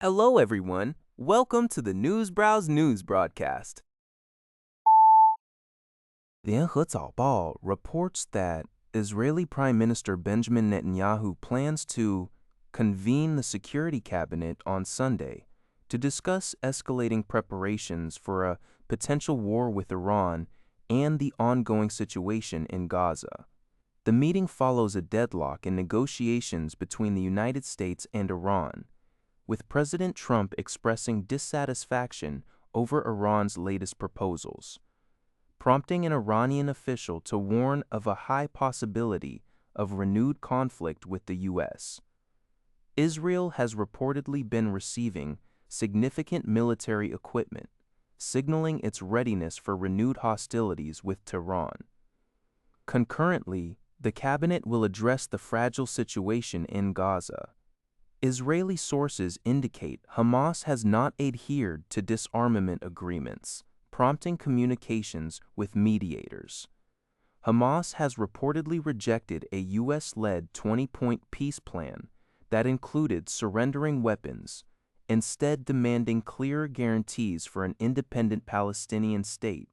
Hello, everyone. Welcome to the Newsbrowse News Broadcast. 联合早报 reports that Israeli Prime Minister Benjamin Netanyahu plans to convene the Security Cabinet on Sunday to discuss escalating preparations for a potential war with Iran and the ongoing situation in Gaza. The meeting follows a deadlock in negotiations between the United States and Iran, with President Trump expressing dissatisfaction over Iran's latest proposals, prompting an Iranian official to warn of a high possibility of renewed conflict with the U.S. Israel has reportedly been receiving significant military equipment, signaling its readiness for renewed hostilities with Tehran. Concurrently, the cabinet will address the fragile situation in Gaza. Israeli sources indicate Hamas has not adhered to disarmament agreements, prompting communications with mediators. Hamas has reportedly rejected a U.S.-led 20-point peace plan that included surrendering weapons, instead demanding clearer guarantees for an independent Palestinian state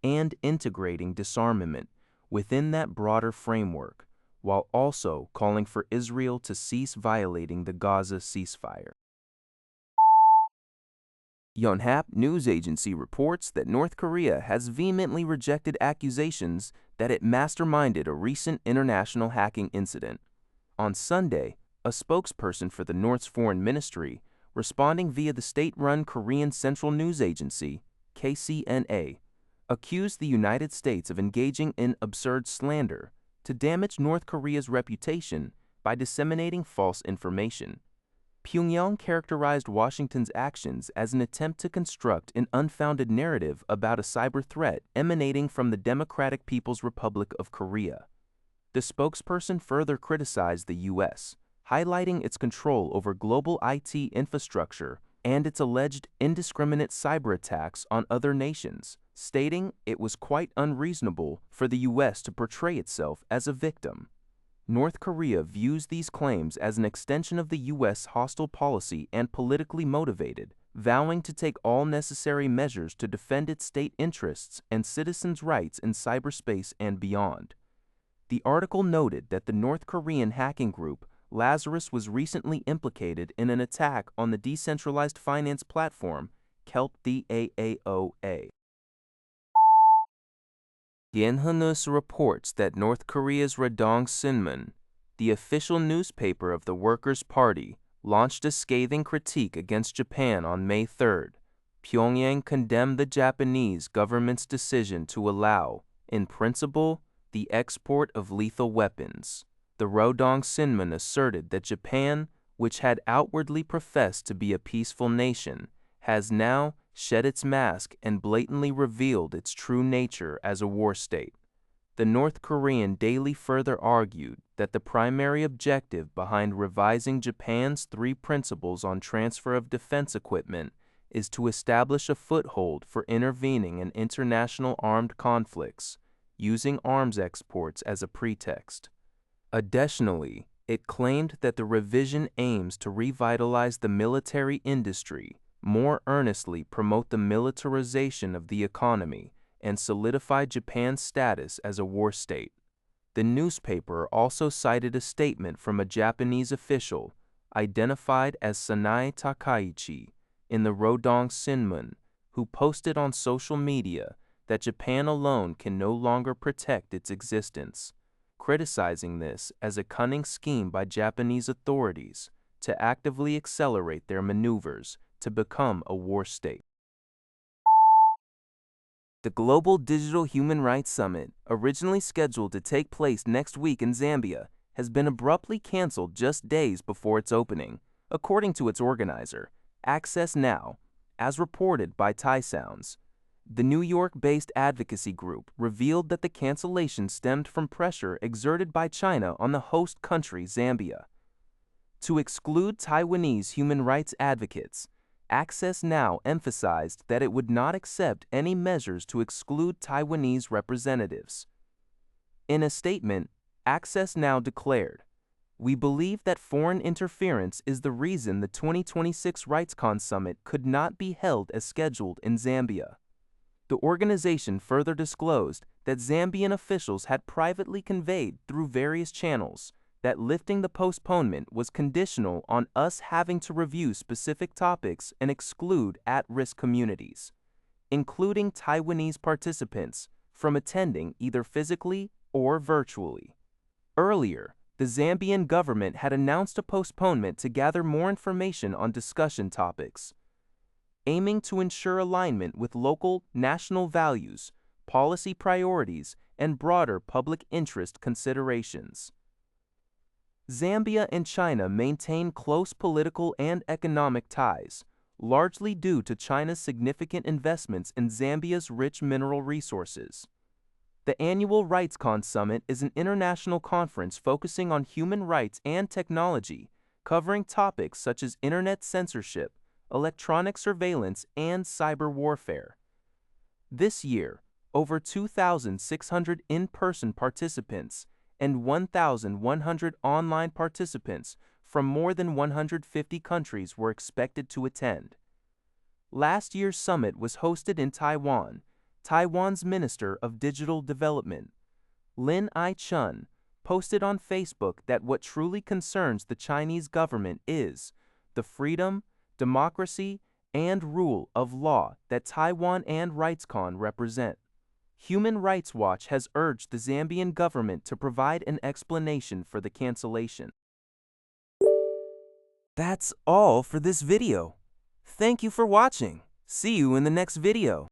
and integrating disarmament within that broader framework, while also calling for Israel to cease violating the Gaza ceasefire. Yonhap news agency reports that North Korea has vehemently rejected accusations that it masterminded a recent international hacking incident. On Sunday, a spokesperson for the North's foreign ministry, responding via the state-run Korean Central News Agency, KCNA, accused the United States of engaging in absurd slander to damage North Korea's reputation by disseminating false information. Pyongyang characterized Washington's actions as an attempt to construct an unfounded narrative about a cyber threat emanating from the Democratic People's Republic of Korea. The spokesperson further criticized the U.S., highlighting its control over global IT infrastructure and its alleged indiscriminate cyber attacks on other nations, stating it was quite unreasonable for the U.S. to portray itself as a victim. North Korea views these claims as an extension of the U.S. hostile policy and politically motivated, vowing to take all necessary measures to defend its state interests and citizens' rights in cyberspace and beyond. The article noted that the North Korean hacking group Lazarus was recently implicated in an attack on the decentralized finance platform Kelp DAAOA. Yonhap reports that North Korea's Radong Sinmun, the official newspaper of the Workers' Party, launched a scathing critique against Japan on May 3rd. Pyongyang condemned the Japanese government's decision to allow, in principle, the export of lethal weapons. The Radong Sinmun asserted that Japan, which had outwardly professed to be a peaceful nation, has now shed its mask and blatantly revealed its true nature as a war state. The North Korean daily further argued that the primary objective behind revising Japan's 3 principles on transfer of defense equipment is to establish a foothold for intervening in international armed conflicts, using arms exports as a pretext. Additionally, it claimed that the revision aims to revitalize the military industry, more earnestly promote the militarization of the economy, and solidify Japan's status as a war state. The newspaper also cited a statement from a Japanese official, identified as Sanae Takaichi, in the Radong Sinmun, who posted on social media that Japan alone can no longer protect its existence, criticizing this as a cunning scheme by Japanese authorities to actively accelerate their maneuvers to become a war state. The Global Digital Human Rights Summit, originally scheduled to take place next week in Zambia, has been abruptly canceled just days before its opening, according to its organizer, Access Now, as reported by Thai Sounds. The New York-based advocacy group revealed that the cancellation stemmed from pressure exerted by China on the host country, Zambia. To exclude Taiwanese human rights advocates, Access Now emphasized that it would not accept any measures to exclude Taiwanese representatives. In a statement, Access Now declared, We believe that foreign interference is the reason the 2026 RightsCon summit could not be held as scheduled in Zambia. The organization further disclosed that Zambian officials had privately conveyed through various channels that lifting the postponement was conditional on us having to review specific topics and exclude at-risk communities, including Taiwanese participants, from attending either physically or virtually. Earlier, the Zambian government had announced a postponement to gather more information on discussion topics, aiming to ensure alignment with local national values, policy priorities, and broader public interest considerations. Zambia and China maintain close political and economic ties, largely due to China's significant investments in Zambia's rich mineral resources. The annual RightsCon Summit is an international conference focusing on human rights and technology, covering topics such as internet censorship, electronic surveillance, and cyber warfare. This year, over 2,600 in-person participants and 1,100 online participants from more than 150 countries were expected to attend. Last year's summit was hosted in Taiwan. Taiwan's Minister of Digital Development, Lin I-chun, posted on Facebook that what truly concerns the Chinese government is the freedom, democracy, and rule of law that Taiwan and RightsCon represent. Human Rights Watch has urged the Zambian government to provide an explanation for the cancellation. That's all for this video. Thank you for watching. See you in the next video.